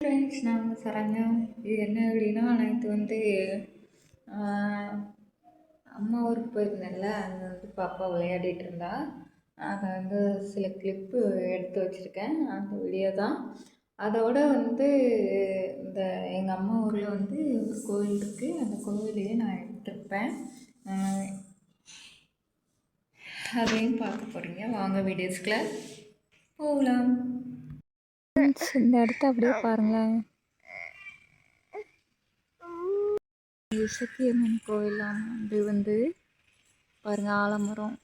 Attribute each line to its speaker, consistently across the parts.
Speaker 1: Friends, நான் வந்து சரண்யா. இது என்ன அப்படின்னா, நேற்று வந்து அம்மா ஊருக்கு போயிருந்தேன்ல, அங்கே வந்து பாப்பா விளையாடிட்டு இருந்தா. அதை வந்து சில கிளிப்பு எடுத்து வச்சுருக்கேன். அந்த வீடியோ தான். அதோட வந்து இந்த எங்கள் அம்மா ஊரில் வந்து ஒரு கோவில் இருக்குது. அந்த கோவிலையே நான் எடுத்திருப்பேன். அதையும் பார்க்க போகிறீங்க. வாங்க வீடியோஸ்குள்ள போகலாம். இந்த இடத்த அப்படியே பாருங்களேன். இசக்கியம்மன் கோயில் அது வந்து பாருங்க, ஆலமரம்.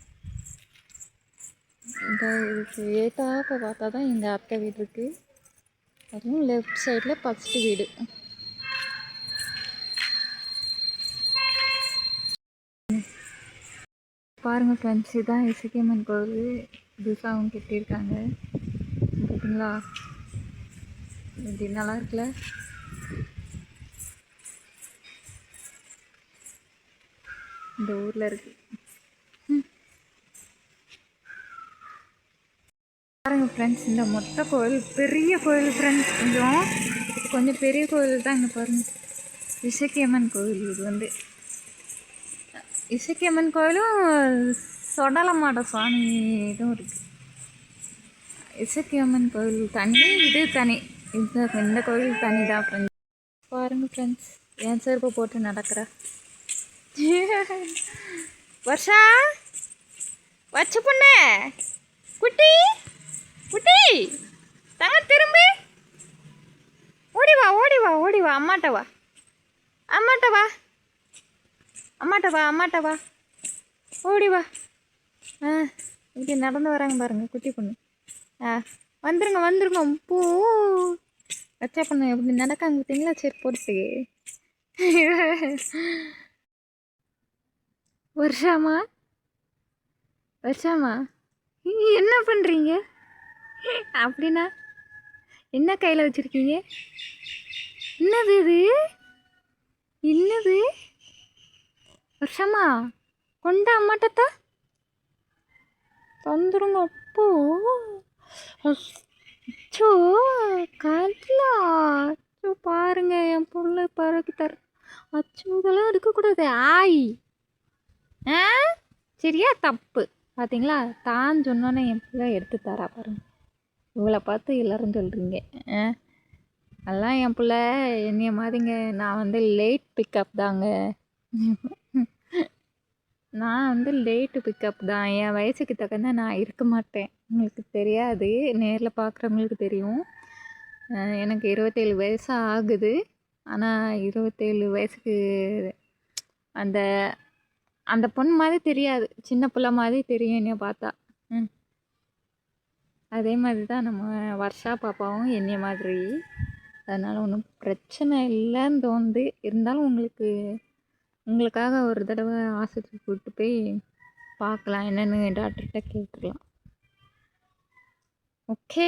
Speaker 1: இந்த இதுக்கு ஏத்தாப்ப பார்த்தா தான் எங்கள் அத்தை வீடு இருக்குது. அதுவும் லெஃப்ட் சைடில் ஃபஸ்ட்டு வீடு. பாருங்கள் ஃப்ரெண்ட்ஸ், இதுதான் இசக்கியம்மன் கோவில். புதுசாகவும் கட்டியிருக்காங்க. பார்த்தீங்களா, இப்படி நல்லா இருக்குல்ல. இந்த ஊரில் இருக்குது. பாருங்கள் ஃப்ரெண்ட்ஸ், இந்த மொத்த கோவில் பெரிய கோவில் ஃப்ரெண்ட்ஸ். கொஞ்சம் பெரிய கோவில் தான். இங்கே பாருங்கள், இசக்கியம்மன் கோவில். இது வந்து இசக்கியம்மன் கோவிலும் சொடலமாட சுவாமி இதுவும் இருக்குது. இசக்கியம்மன் கோவில் தனி, இது தனி. இந்த கோவில் தனி தான் ஃப்ரெண்ட்ஸ். பாருங்கள் ஃப்ரெண்ட்ஸ், என் செருப்பை போட்டு நடக்கிற வருஷா வச்சு பொண்ணு குட்டி குட்டி தங்க திரும்பி ஓடிவா ஓடிவா ஓடிவா. அம்மாட்டவா அம்மாட்டவா அம்மாட்டவா அம்மாட்டவா ஓடிவா. இப்படி நடந்து வராங்க பாருங்கள் குட்டி பொண்ணு. வந்துருங்க வந்துருங்க. பூ வச்சா பொண்ணு எப்படி நடக்காங்க பார்த்தீங்களா, சரி போட்டு. வருஷாமா வருஷாமா என்ன பண்ணுறீங்க? அப்படின்னா என்ன கையில் வச்சுருக்கீங்க? என்னது இது? என்னது வருஷமா? கொண்ட அம்மாட்டத்தா வந்துருங்க. அப்போ அச்சோ காட்டலா. அச்சோ பாருங்க, என் பொருளை பறக்கி தர. அச்சோ இதெல்லாம் இருக்கக்கூடாது. ஆய் சரியா தப்பு. பார்த்தீங்களா, தான் சொன்னோன்னே என் பிள்ளை எடுத்து தரா பாருங்க. இவளை பார்த்து எல்லோரும் சொல்கிறீங்க. அதெல்லாம் என் பிள்ளை என்னைய மாதிரிங்க. நான் வந்து லேட் பிக்கப் தாங்க. நான் வந்து லேட்டு பிக்கப் தான். என் வயசுக்கு தகுந்த நான் இருக்க மாட்டேன். உங்களுக்கு தெரியாது, நேரில் பார்க்குறவங்களுக்கு தெரியும். எனக்கு 27 வயசு ஆகுது. ஆனால் 27 வயசுக்கு அந்த அந்த பொண்ணு மாதிரி தெரியாது, சின்ன பிள்ளை மாதிரி தெரியும் என்னைய பார்த்தா. அதே மாதிரி தான் நம்ம வருஷா பாப்பாவும் என்னைய மாதிரி. அதனால் ஒன்றும் பிரச்சனை இல்லைன்னு தோணுது. இருந்தாலும் உங்களுக்காக ஒரு தடவை ஆஸ்பத்திரி கூப்பிட்டு போய் பார்க்கலாம், என்னென்னு டாக்டர்கிட்ட கேட்டுக்கலாம். ஓகே.